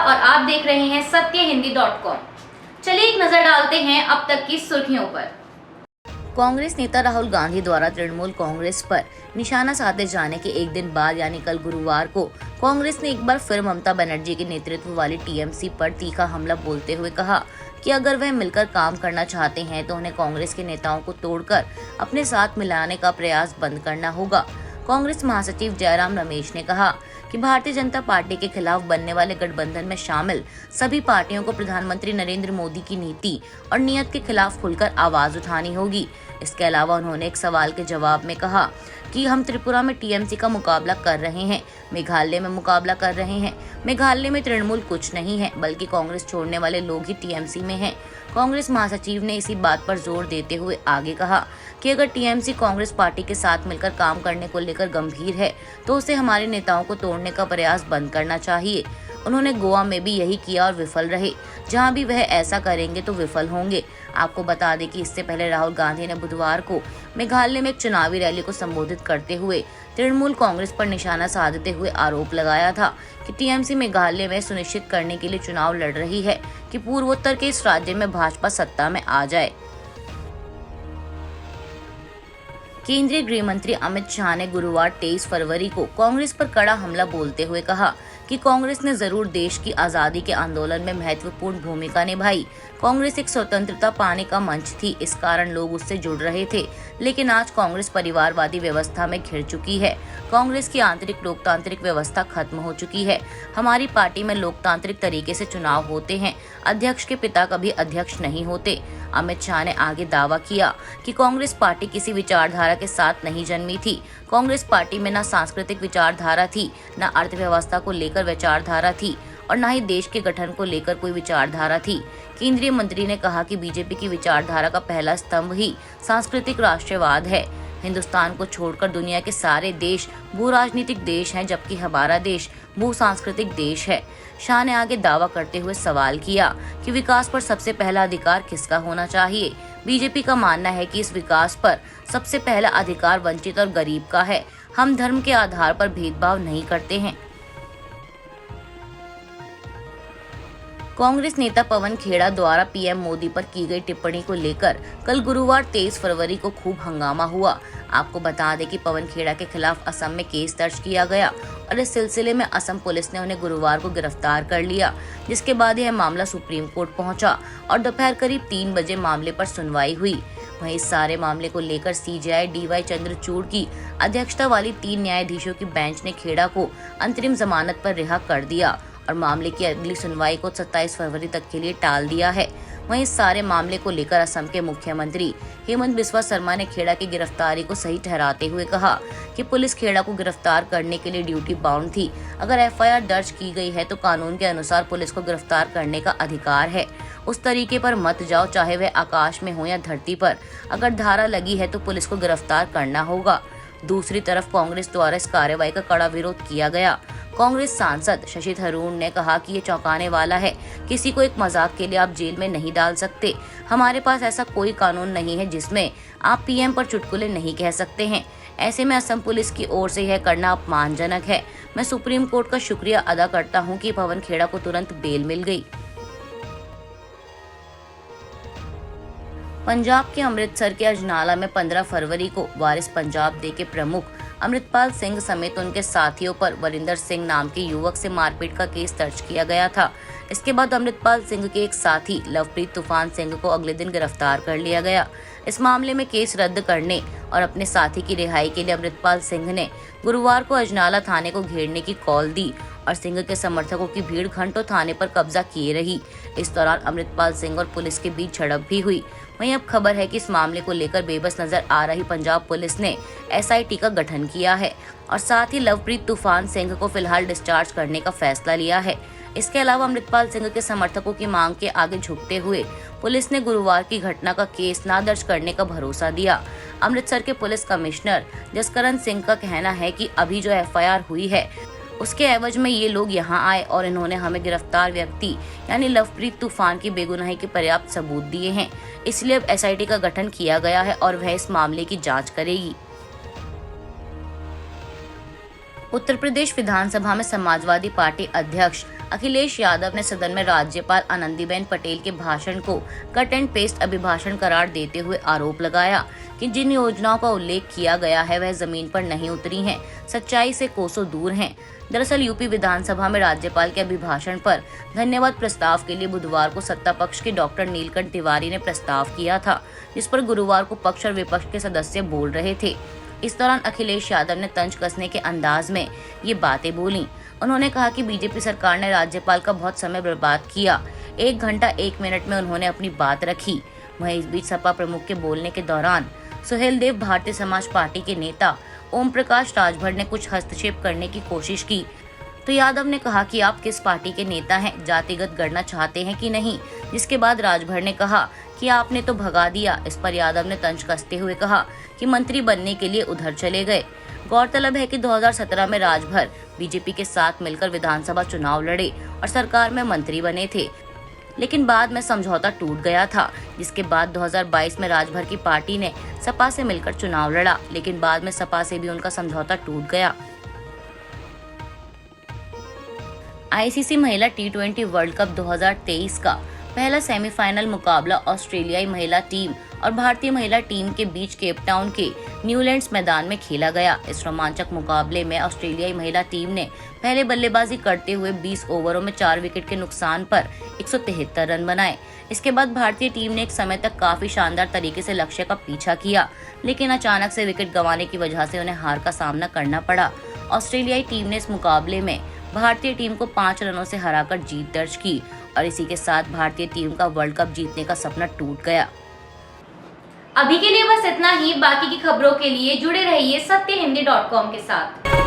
और आप देख रहे हैं सत्यहिंदी.com। चलिए एक नजर डालते हैं अब तक की सुर्खियों पर। कांग्रेस नेता राहुल गांधी द्वारा तृणमूल कांग्रेस पर निशाना साधे जाने के एक दिन बाद यानी कल गुरुवार को कांग्रेस ने एक बार फिर ममता बनर्जी के नेतृत्व वाली टीएमसी पर तीखा हमला बोलते हुए कहा कि अगर वह मिलकर काम करना चाहते हैं तो उन्हें कांग्रेस के नेताओं को तोड़कर अपने साथ मिलाने का प्रयास बंद करना होगा। कांग्रेस महासचिव जयराम रमेश ने कहा कि भारतीय जनता पार्टी के खिलाफ बनने वाले गठबंधन में शामिल सभी पार्टियों को प्रधानमंत्री नरेंद्र मोदी की नीति और नीयत के खिलाफ खुलकर आवाज उठानी होगी। इसके अलावा उन्होंने एक सवाल के जवाब में कहा कि हम त्रिपुरा में टीएमसी का मुकाबला कर रहे हैं, मेघालय में मुकाबला कर रहे हैं। मेघालय में तृणमूल कुछ नहीं है, बल्कि कांग्रेस छोड़ने वाले लोग ही टीएमसी में हैं। कांग्रेस महासचिव ने इसी बात पर जोर देते हुए आगे कहा कि अगर टीएमसी कांग्रेस पार्टी के साथ मिलकर काम करने को लेकर गंभीर है तो उसे हमारे नेताओं को तोड़ने का प्रयास बंद करना चाहिए। उन्होंने गोवा में भी यही किया और विफल रहे। जहां भी वह ऐसा करेंगे तो विफल होंगे। आपको बता दें कि इससे पहले राहुल गांधी ने बुधवार को मेघालय में एक चुनावी रैली को संबोधित करते हुए तृणमूल कांग्रेस पर निशाना साधते हुए आरोप लगाया था कि टीएमसी मेघालय में सुनिश्चित करने के लिए चुनाव लड़ रही है कि पूर्वोत्तर के इस राज्य में भाजपा सत्ता में आ जाए। केंद्रीय गृह मंत्री अमित शाह ने गुरुवार 23 फरवरी को कांग्रेस पर कड़ा हमला बोलते हुए कहा कि कांग्रेस ने जरूर देश की आजादी के आंदोलन में महत्वपूर्ण भूमिका निभाई। कांग्रेस एक स्वतंत्रता पाने का मंच थी, इस कारण लोग उससे जुड़ रहे थे। लेकिन आज कांग्रेस परिवारवादी व्यवस्था में घिर चुकी है। कांग्रेस की आंतरिक लोकतांत्रिक व्यवस्था खत्म हो चुकी है। हमारी पार्टी में लोकतांत्रिक तरीके से चुनाव होते हैं। अध्यक्ष के पिता कभी अध्यक्ष नहीं होते। अमित शाह ने आगे दावा किया कि कांग्रेस पार्टी किसी विचारधारा के साथ नहीं जन्मी थी। कांग्रेस पार्टी में न सांस्कृतिक विचारधारा थी, न अर्थव्यवस्था को लेकर विचारधारा थी और न ही देश के गठन को लेकर कोई विचारधारा थी। केंद्रीय मंत्री ने कहा कि बीजेपी की विचारधारा का पहला स्तंभ ही सांस्कृतिक राष्ट्रवाद है। हिंदुस्तान को छोड़कर दुनिया के सारे देश भू राजनीतिक देश हैं, जबकि हमारा देश भू सांस्कृतिक देश है। शाह ने आगे दावा करते हुए सवाल किया कि विकास पर सबसे पहला अधिकार किसका होना चाहिए। बीजेपी का मानना है कि इस विकास पर सबसे पहला अधिकार वंचित और गरीब का है। हम धर्म के आधार पर भेदभाव नहीं करते हैं। कांग्रेस नेता पवन खेड़ा द्वारा पीएम मोदी पर की गई टिप्पणी को लेकर कल गुरुवार 23 फरवरी को खूब हंगामा हुआ। आपको बता दें कि पवन खेड़ा के खिलाफ असम में केस दर्ज किया गया और इस सिलसिले में असम पुलिस ने उन्हें गुरुवार को गिरफ्तार कर लिया, जिसके बाद यह मामला सुप्रीम कोर्ट पहुंचा और दोपहर करीब 3 बजे मामले पर सुनवाई हुई। वहीं इस सारे मामले को लेकर सीजेआई डीवाई चंद्रचूड़ की अध्यक्षता वाली 3 न्यायाधीशों की बेंच ने खेड़ा को अंतरिम जमानत पर रिहा कर दिया और मामले की अगली सुनवाई को 27 फरवरी तक के लिए टाल दिया है। वहीं इस सारे मामले को लेकर असम के मुख्यमंत्री हेमंत बिस्वा शर्मा ने खेड़ा की गिरफ्तारी को सही ठहराते हुए कहा कि पुलिस खेड़ा को गिरफ्तार करने के लिए ड्यूटी बाउंड थी। अगर एफआईआर दर्ज की गई है तो कानून के अनुसार पुलिस को गिरफ्तार करने का अधिकार है। उस तरीके पर मत जाओ, चाहे वह आकाश में हो या धरती पर। अगर धारा लगी है तो पुलिस को गिरफ्तार करना होगा। दूसरी तरफ कांग्रेस द्वारा इस कार्रवाई का कड़ा विरोध किया गया। कांग्रेस सांसद शशि थरूर ने कहा कि ये चौंकाने वाला है। किसी को एक मजाक के लिए आप जेल में नहीं डाल सकते। हमारे पास ऐसा कोई कानून नहीं है जिसमें आप पीएम पर चुटकुले नहीं कह सकते हैं। ऐसे में असम पुलिस की ओर से यह करना अपमानजनक है। मैं सुप्रीम कोर्ट का शुक्रिया अदा करता हूं कि पवन खेड़ा को तुरंत बेल मिल गई। पंजाब के अमृतसर के अजनाला में 15 फरवरी को वारिस पंजाब डे के प्रमुख अमृतपाल सिंह समेत उनके साथियों पर वरिंदर सिंह नाम के युवक से मारपीट का केस दर्ज किया गया था। इसके बाद अमृतपाल सिंह के एक साथी लवप्रीत तूफान सिंह को अगले दिन गिरफ्तार कर लिया गया। इस मामले में केस रद्द करने और अपने साथी की रिहाई के लिए अमृतपाल सिंह ने गुरुवार को अजनाला थाने को घेरने की कॉल दी और सिंह के समर्थकों की भीड़ घंटों थाने पर कब्जा किए रही। इस दौरान अमृतपाल सिंह और पुलिस के बीच झड़प भी हुई। वहीं अब खबर है कि इस मामले को लेकर बेबस नजर आ रही पंजाब पुलिस ने एसआईटी का गठन किया है और साथ ही लवप्रीत तूफान सिंह को फिलहाल डिस्चार्ज करने का फैसला लिया है। इसके अलावा अमृतपाल सिंह के समर्थकों की मांग के आगे झुकते हुए पुलिस ने गुरुवार की घटना का केस न दर्ज करने का भरोसा दिया। अमृतसर के पुलिस कमिश्नर जसकरण सिंह का कहना है कि अभी जो एफआईआर हुई है उसके एवज में ये लोग यहाँ आए और इन्होंने हमें गिरफ्तार व्यक्ति यानी लवप्रीत तूफान की बेगुनाही के पर्याप्त सबूत दिए हैं। इसलिए अब एसआईटी का गठन किया गया है और वह इस मामले की जांच करेगी। उत्तर प्रदेश विधानसभा में समाजवादी पार्टी अध्यक्ष अखिलेश यादव ने सदन में राज्यपाल आनंदीबेन पटेल के भाषण को कट एंड पेस्ट अभिभाषण करार देते हुए आरोप लगाया कि जिन योजनाओं का उल्लेख किया गया है वह जमीन पर नहीं उतरी हैं, सच्चाई से कोसों दूर हैं। दरअसल यूपी विधानसभा में राज्यपाल के अभिभाषण पर धन्यवाद प्रस्ताव के लिए बुधवार को सत्ता पक्ष के डॉक्टर नीलकंठ तिवारी ने प्रस्ताव किया था, जिस पर गुरुवार को पक्ष और विपक्ष के सदस्य बोल रहे थे। इस दौरान अखिलेश यादव ने तंज कसने के अंदाज में ये बातें बोली। उन्होंने कहा कि बीजेपी सरकार ने राज्यपाल का बहुत समय बर्बाद किया। 1 घंटा 1 मिनट में उन्होंने अपनी बात रखी। वहीं इस बीच सपा प्रमुख के बोलने के दौरान सुहेलदेव भारतीय समाज पार्टी के नेता ओम प्रकाश राजभर ने कुछ हस्तक्षेप करने की कोशिश की तो यादव ने कहा कि आप किस पार्टी के नेता हैं, जातिगत गणना चाहते हैं कि नहीं, जिसके बाद राजभर ने कहा कि आपने तो भगा दिया। इस पर यादव ने तंज कसते हुए कहा कि मंत्री बनने के लिए उधर चले गए। गौरतलब है कि 2017 में राजभर बीजेपी के साथ मिलकर विधानसभा चुनाव लड़े और सरकार में मंत्री बने थे, लेकिन बाद में समझौता टूट गया था, जिसके बाद 2022 में राजभर की पार्टी ने सपा से मिलकर चुनाव लड़ा, लेकिन बाद में सपा से भी उनका समझौता टूट गया। आईसीसी महिला T20 वर्ल्ड कप 2023 का पहला सेमीफाइनल मुकाबला ऑस्ट्रेलियाई महिला टीम और भारतीय महिला टीम के बीच केप टाउन के न्यूलैंड्स मैदान में खेला गया। इस रोमांचक मुकाबले में ऑस्ट्रेलियाई महिला टीम ने पहले बल्लेबाजी करते हुए 20 ओवरों में 4 विकेट के नुकसान पर 173 रन बनाए। इसके बाद भारतीय टीम ने एक समय तक काफी शानदार तरीके से लक्ष्य का पीछा किया, लेकिन अचानक से विकेट गंवाने की वजह से उन्हें हार का सामना करना पड़ा। ऑस्ट्रेलियाई टीम ने इस मुकाबले में भारतीय टीम को 5 रनों से हराकर जीत दर्ज की और इसी के साथ भारतीय टीम का वर्ल्ड कप जीतने का सपना टूट गया। अभी के लिए बस इतना ही। बाकी की खबरों के लिए जुड़े रहिए सत्यहिंदी.com के साथ।